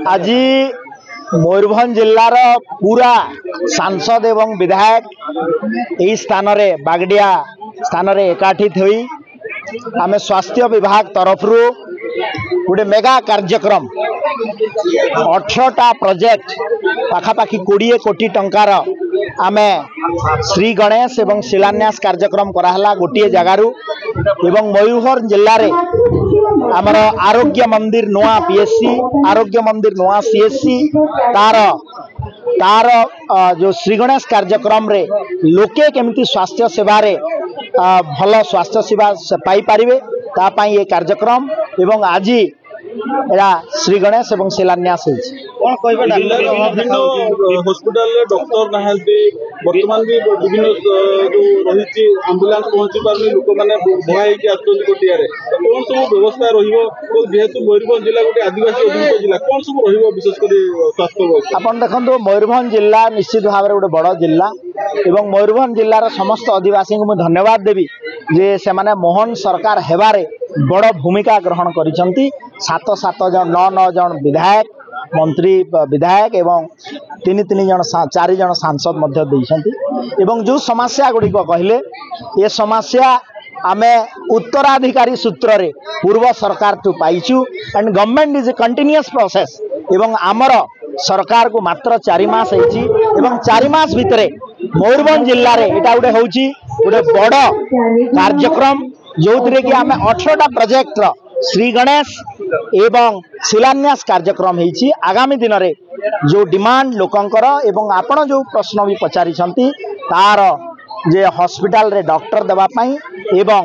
आज मयूरभंज जिलार पूरा सांसद एवं विधायक यही स्थान बागडिया स्थान एकाठी थी आम स्वास्थ्य विभाग तरफ गोटे मेगा कार्यक्रम 18टा प्रोजेक्ट पाखापाखि 20 कोटी टंकार आम श्री गणेश एवं शिलान्यास कार्यक्रम कराला गोटे जगारू एवं मयूरभंज जिले में आमर आरोग्य मंदिर नुआ पीएससी आरोग्य मंदिर नुआ सीएससी तार जो श्री गणेश कार्यक्रम रे लोके केमती स्वास्थ्य सेवा रे भल स्वास्थ्य सेवा पाई पारिबे ता पई ये कार्यक्रम एवं आज एरा श्री गणेश एवं शिलान्यास कौन कहबा हॉस्पिटल डॉक्टर नहांती वर्तमान भी विभिन्न जो रही एम्बुलेंस पहुंची पारनी लोक मैंने भय कि आसोटिया कौन सब व्यवस्था जेहेतु मयूरभंज जिला गोटे आदिवासी अभिमुख जिला कौन सब विशेषकर स्वास्थ्य व्यवस्था आप देखो मयूरभंज जिला निश्चित भाव में गोटे बड़ जिला एवं मयूरभंज जिलार समस्त आदिवासी को मुझे धन्यवाद देवी जे से माने मोहन सरकार हेबारे बड़ भूमिका ग्रहण करिसंती 7 जन 9 जन विधायक मंत्री विधायक एवं 3 जन 4 जन सांसद मध्य देइसंती एवं जो समस्या गुड़िक कहले ये समस्या आमे उत्तराधिकारी सूत्र रे पूर्व सरकार टू पाइचु and government is a continuous process एवं आमर सरकार को मात्र 4 मास होइछि एवं 4 मास भितरे मयूरभंज जिल्ला रे एटा उडे होउछि उडे बड़ कार्यक्रम जो कि आम 18टा प्रोजेक्ट श्री गणेश एवं शिलान्यास कार्यक्रम होइछि आगामी दिन रे जो डिमांड लोकंकर एवं आपण जो प्रश्न भी पचारि तार जे हॉस्पिटल रे डॉक्टर देवा पई एवं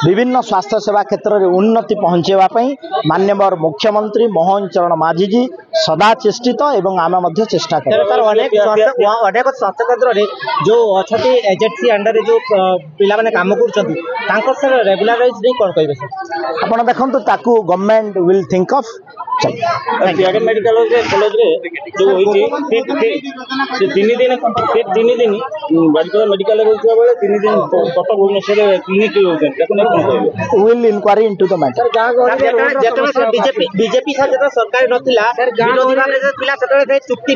विभिन्न स्वास्थ्य सेवा क्षेत्र में उन्नति पहुँचेवा माननीय मुख्यमंत्री मोहन चरण माझी जी सदा चेष्टित एवं आम चेष्टा अनेक स्वास्थ्य केन्द्र में जो अच्छी एजेंसी अंडर जो पिला माने काम कर रेगुलराइज नहीं कौन कहे आप देखो ताकू गवर्नमेंट विल थिंक ऑफ त्यागन मेडिकल कॉलेज रे जो होई 3 दिन बालिका मेडिकल बेले 3 दिन Cuttack Bhubaneswar clinic will inquiry into the matter BJP सरकार नथिला विरोधी भाग रे पिला चुक्ति